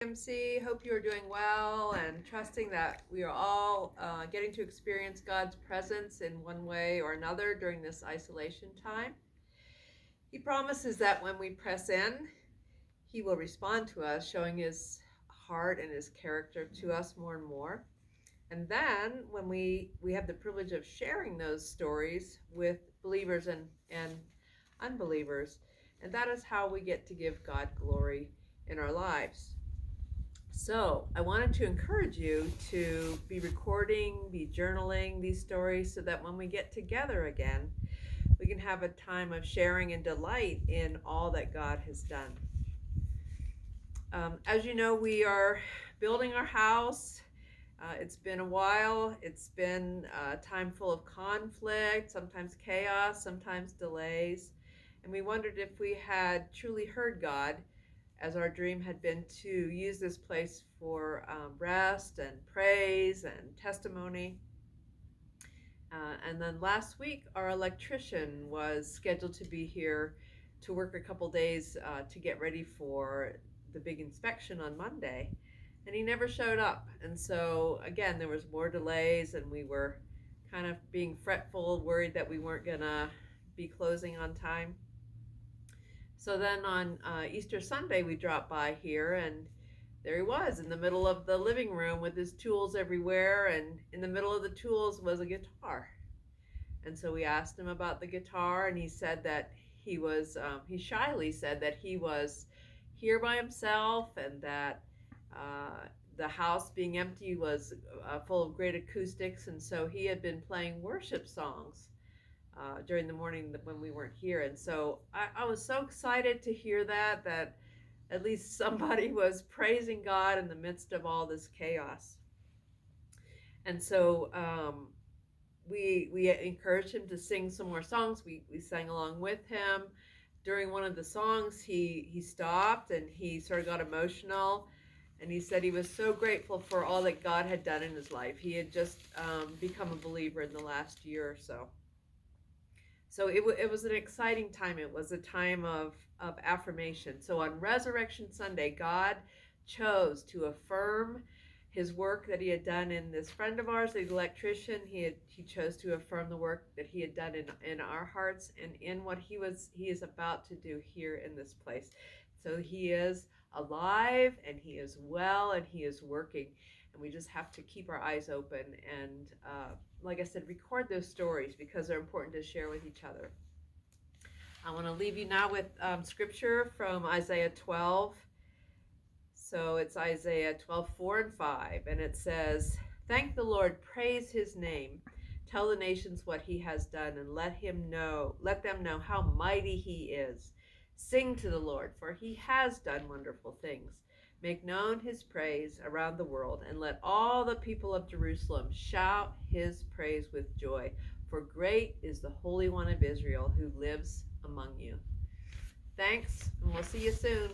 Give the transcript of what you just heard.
MC. Hope you are doing well and trusting that we are all getting to experience God's presence in one way or another during this isolation time. He promises that when we press in, He will respond to us, showing His heart and His character to us more and more. And then when we have the privilege of sharing those stories with believers and unbelievers, and that is how we get to give God glory in our lives. So I wanted to encourage you to be recording, be journaling these stories so that when we get together again, we can have a time of sharing and delight in all that God has done. As you know, we are building our house. It's been a while. It's been a time full of conflict, sometimes chaos, sometimes delays. And we wondered if we had truly heard God, as our dream had been to use this place for rest and praise and testimony. And then last week, our electrician was scheduled to be here to work a couple days to get ready for the big inspection on Monday. And he never showed up. And so, again, there was more delays, and we were kind of being fretful, worried that we weren't going to be closing on time. So then on Easter Sunday, we dropped by here, and there he was in the middle of the living room with his tools everywhere, and in the middle of the tools was a guitar. And so we asked him about the guitar, and he said that he shyly said that he was here by himself, and that the house being empty was full of great acoustics, and so he had been playing worship songs during the morning when we weren't here. And so I was so excited to hear that at least somebody was praising God in the midst of all this chaos. And so we encouraged him to sing some more songs. We sang along with him. During one of the songs, he stopped and he sort of got emotional. And he said he was so grateful for all that God had done in his life. He had just become a believer in the last year or so. So it was an exciting time. It was a time of affirmation. So on Resurrection Sunday, God chose to affirm his work that he had done in this friend of ours, the electrician. He chose to affirm the work that he had done in our hearts and in what he is about to do here in this place. So he is alive, and he is well, and he is working. And we just have to keep our eyes open and, like I said, record those stories because they're important to share with each other. I want to leave you now with scripture from Isaiah 12. So it's Isaiah 12, 4 and 5. And it says, "Thank the Lord, praise his name. Tell the nations what he has done, and let them know how mighty he is. Sing to the Lord, for he has done wonderful things. Make known his praise around the world, and let all the people of Jerusalem shout his praise with joy. For great is the Holy One of Israel who lives among you." Thanks, and we'll see you soon.